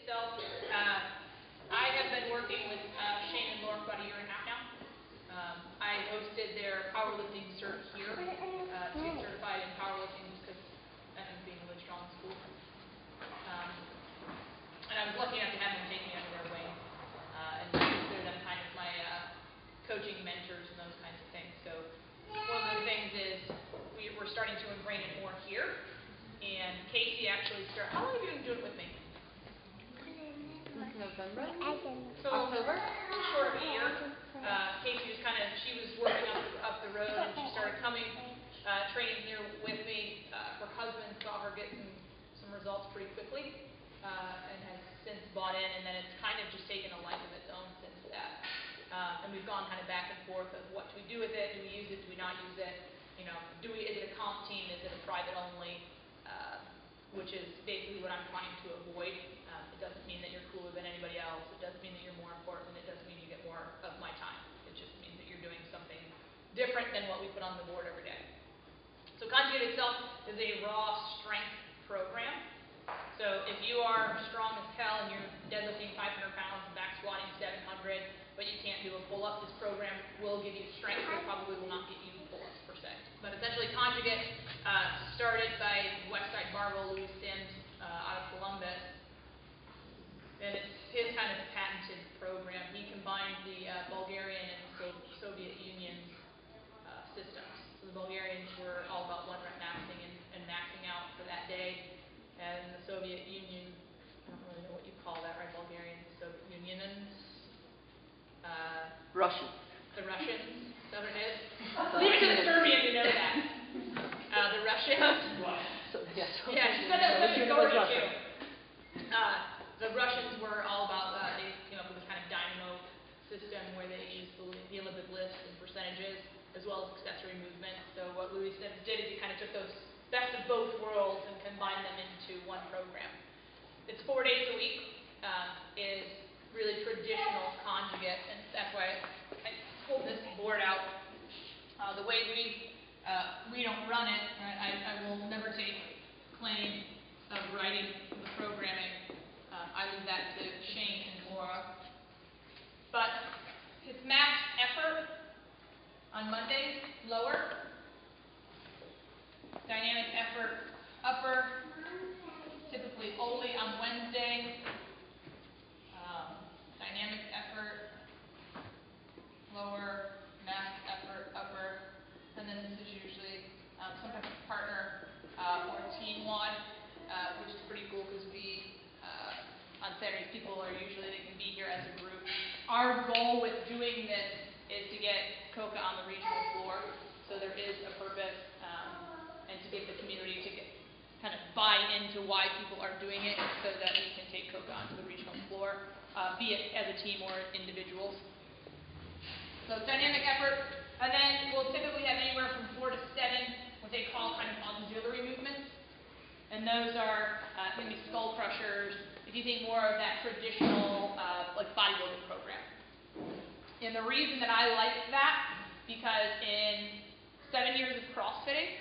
itself, I have been working with Shane and Laura for about a year and a half now. I hosted their powerlifting cert here to get certified in powerlifting just because I ended up being really strong in school. And I was lucky enough to have them take me under their wing and consider them kind of my coaching mentors and those kinds of things. So one of the things is we're starting to ingrain it more here. And Casey actually started. How long have you been doing it with me? November? So October? Short of a year. Casey was she was working up the road, and she started coming, training here with me. Her husband saw her get some results pretty quickly, and has since bought in, and then it's kind of just taken a life of its own since that. And we've gone kind of back and forth of what do we do with it? Do we use it? Do we not use it? Is it a comp team? Is it a private only? Which is basically what I'm trying to avoid. It doesn't mean that you're cooler than anybody else. It doesn't mean that you're more important. It doesn't mean you get more of my time. It just means that you're doing something different than what we put on the board every day. So conjugate itself is a raw strength program. So if you are strong as hell and you're deadlifting 500 pounds and back squatting 700, but you can't do a pull-up, this program will give you strength, but probably will not get you pull-ups per se. But essentially conjugate started by Westside Barbell, Louis Sims out of Columbus. And it's his kind of patented program. He combined the Bulgarian and Soviet Union systems. So the Bulgarians were all about one rep maxing and maxing out for that day. And the Soviet Union, I don't really know what you call that, right? Bulgarians, Soviet Unionians. Russian. The Russians, is that what it is? Leave it to the Serbian to know that. The Russians. So, yes. Yeah, she said that was Georgia too. The Russians were all about, they came up with this kind of dynamo system where they used the Olympic lifts and percentages as well as accessory movements. So what Louis Sims did is he kind of took those best of both worlds and combined them into one program. It's 4 days a week, is really traditional conjugate, and that's why I pulled this board out. The way we don't run it, right, I will never take claim of writing the programming. I leave that to Shane and Laura. But it's max effort on Mondays, lower. Dynamic effort, upper. Typically only on Wednesday. Dynamic effort, lower. Max effort, upper. And then this is usually some type of partner or team WOD, which is pretty cool because on Saturdays, people are usually, they can be here as a group. Our goal with doing this is to get Coca on the regional floor. So there is a purpose, and to get the community to kind of buy into why people are doing it so that we can take Coca onto the regional floor, be it as a team or individuals. So dynamic effort, and then we'll typically have anywhere from 4 to 7 what they call kind of auxiliary movements. And those are going to be skull crushers, if you think more of that traditional like bodybuilding program. And the reason that I like that, because in 7 years of CrossFitting,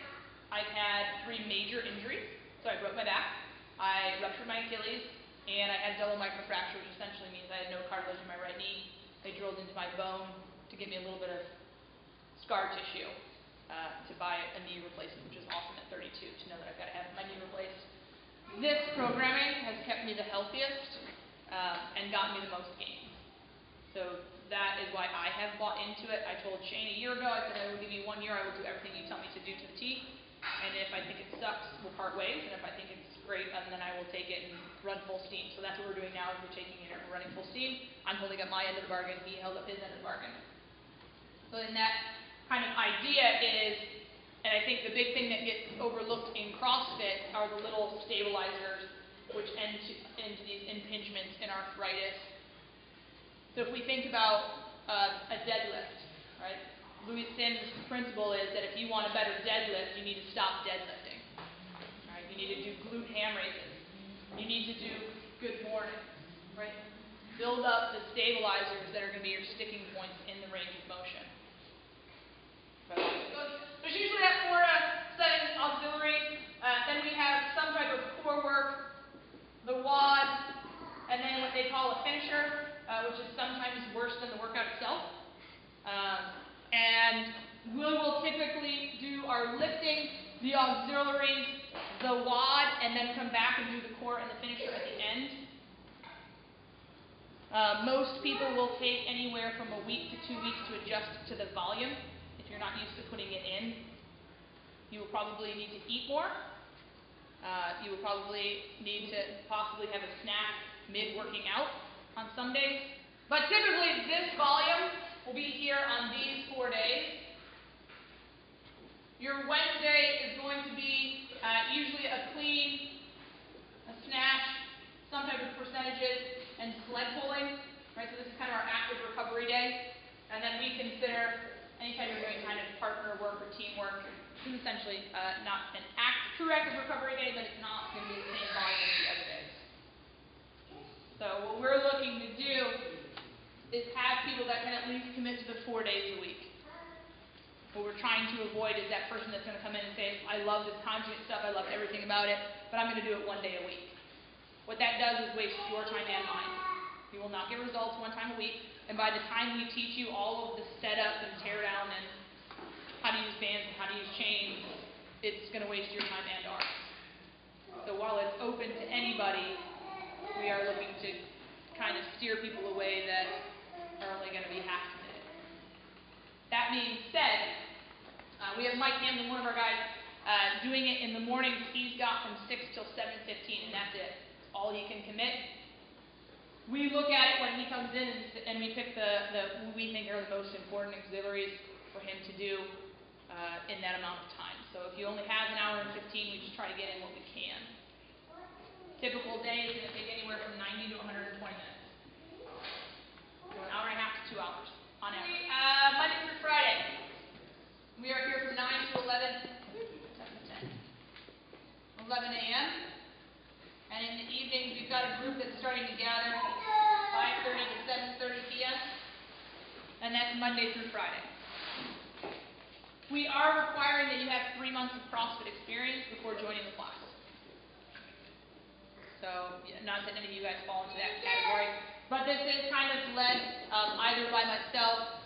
I've had 3 major injuries. So I broke my back, I ruptured my Achilles, and I had double microfracture, which essentially means I had no cartilage in my right knee. They drilled into my bone to give me a little bit of scar tissue to buy a knee replacement, which is awesome at 32 to know that I've got to have my knee replaced. This programming has kept me the healthiest and gotten me the most gains. So that is why I have bought into it. I told Shane a year ago, I said I will give you 1 year, I will do everything you tell me to do to the T. And if I think it sucks, we'll part ways. And if I think it's great, then I will take it and run full steam. So that's what we're doing now, is we're taking it and we're running full steam. I'm holding up my end of the bargain, he held up his end of the bargain. So then that kind of idea is, and I think the big thing that gets overlooked in CrossFit are the little stabilizers which end into these impingements and arthritis. So if we think about a deadlift, right? Louis Sims' principle is that if you want a better deadlift, you need to stop deadlifting. Right? You need to do glute ham raises. You need to do good morning, right? Build up the stabilizers that are going to be your sticking points in the range of motion. There's usually that 4 to 7 auxiliaries. Then we have some type of core work, the WOD, and call a finisher, which is sometimes worse than the workout itself. And we will typically do our lifting, the auxiliaries, the WOD, and then come back and do the core and the finisher at the end. Most people will take anywhere from a week to 2 weeks to adjust to the volume if you're not used to putting it in. You will probably need to eat more. You will probably need to possibly have a snack mid-working out on some days. But typically this volume will be here on these 4 days. Your Wednesday is going to be usually a clean, a snatch, some type of percentages, and sled pulling. Right, so this is kind of our active recovery day. And then we consider anytime you're doing kind of partner work or teamwork, this is essentially not an true active recovery day, but it's not going to be the same volume as the other days. So what we're looking to do is have people that can at least commit to the 4 days a week. What we're trying to avoid is that person that's going to come in and say, I love this conjugate stuff, I love everything about it, but I'm going to do it 1 day a week. What that does is waste your time and mine. You will not get results 1 time a week, and by the time we teach you all of the setup and tear down and how to use bands and how to use chains, it's going to waste your time and ours. So while it's open to anybody, we are looking to kind of steer people away that are only going to be half committed. That being said, we have Mike Hamlin, one of our guys, doing it in the mornings. He's got from 6 till 7:15, and that's it. That's all he can commit. We look at it when he comes in, and we pick the we think are the most important auxiliaries for him to do in that amount of time. So if you only have an hour and 15, we just try to get in what we can. Typical day is going to take anywhere from 90 to 120 minutes. So an hour and a half to 2 hours on average. Monday through Friday. We are here from 9 to 11 a.m. And in the evenings, we've got a group that's starting to gather 5:30 to 7:30 p.m. And that's Monday through Friday. We are requiring that you have 3 months of CrossFit experience before joining the class. So, not that any of you guys fall into that category, but this is kind of led either by myself.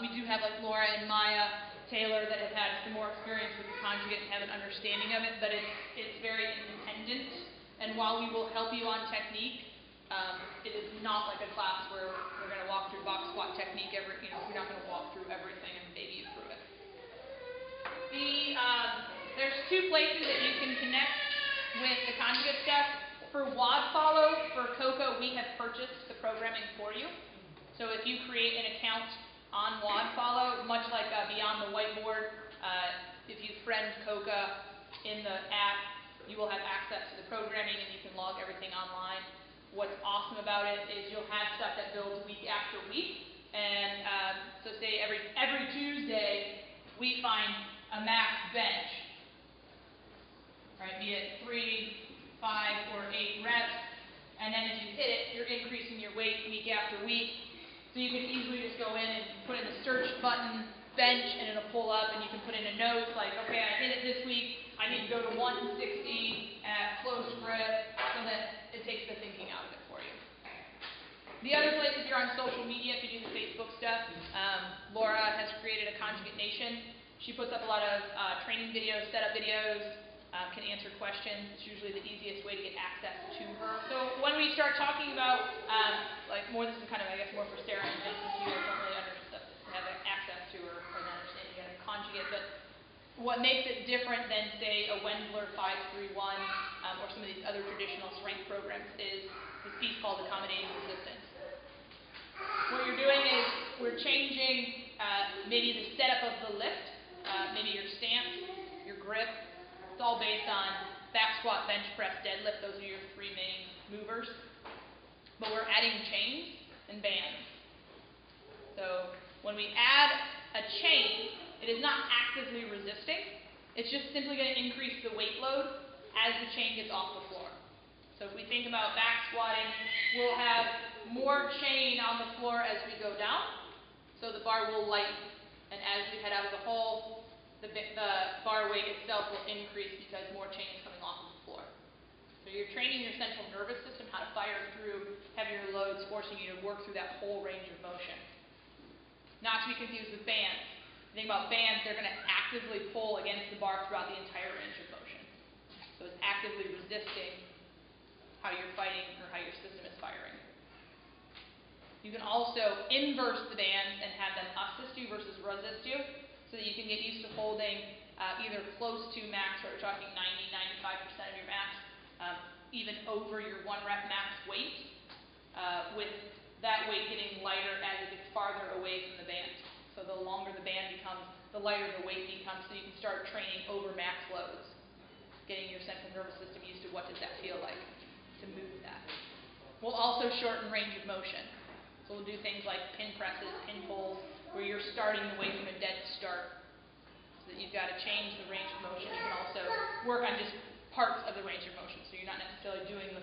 We do have like Laura and Maya Taylor that have had some more experience with the conjugate and have an understanding of it, but it's very independent. And while we will help you on technique, it is not like a class where we're going to walk through box squat technique. We're not going to walk through everything and baby you through it. There's 2 places that you can connect with the conjugate stuff. For WOD follow, for Coca, we have purchased the programming for you. So if you create an account on WOD follow, much like Beyond the Whiteboard, if you friend Coca in the app, you will have access to the programming and you can log everything online. What's awesome about it is you'll have stuff that builds week after week. And so say every Tuesday, we find a max bench, right? Be it 3, 5, or 8 reps. And then if you hit it, you're increasing your weight week after week. So you can easily just go in and put in the search button, bench, and it'll pull up, and you can put in a note like, okay, I hit it this week, I need to go to 160 at close grip, so that it takes the thinking out of it for you. The other place, if you're on social media, if you do the Facebook stuff, Laura has created a Conjugate Nation. She puts up a lot of training videos, setup videos, can answer questions. It's usually the easiest way to get access to her. So when we start talking about, this is kind of, I guess, more for Sarah and Vince, since you don't really have access to her or an understanding of conjugate, but what makes it different than, say, a Wendler 531 or some of these other traditional strength programs is this piece called accommodating resistance. What you're doing is we're changing maybe the setup of the lift, maybe your stance, your grip. It's all based on back squat, bench press, deadlift. Those are your 3 main movers. But we're adding chains and bands. So when we add a chain, it is not actively resisting. It's just simply going to increase the weight load as the chain gets off the floor. So if we think about back squatting, we'll have more chain on the floor as we go down. So the bar will lighten. And as we head out of the hole, the bar weight itself will increase because more chain is coming off of the floor. So you're training your central nervous system how to fire through heavier loads forcing you to work through that whole range of motion. Not to be confused with bands. The thing about bands, they're going to actively pull against the bar throughout the entire range of motion. So it's actively resisting how you're fighting or how your system is firing. You can also inverse the bands and have them assist you versus resist you, so that you can get used to holding either close to max, or we're talking 90-95% of your max, even over your 1 rep max weight, with that weight getting lighter as it gets farther away from the band. So the longer the band becomes, the lighter the weight becomes, so you can start training over max loads, getting your central nervous system used to what does that feel like to move that. We'll also shorten range of motion. So we'll do things like pin presses, pin pulls, where you're starting the weight from a dead start, so that you've got to change the range of motion. You can also work on just parts of the range of motion, so you're not necessarily doing the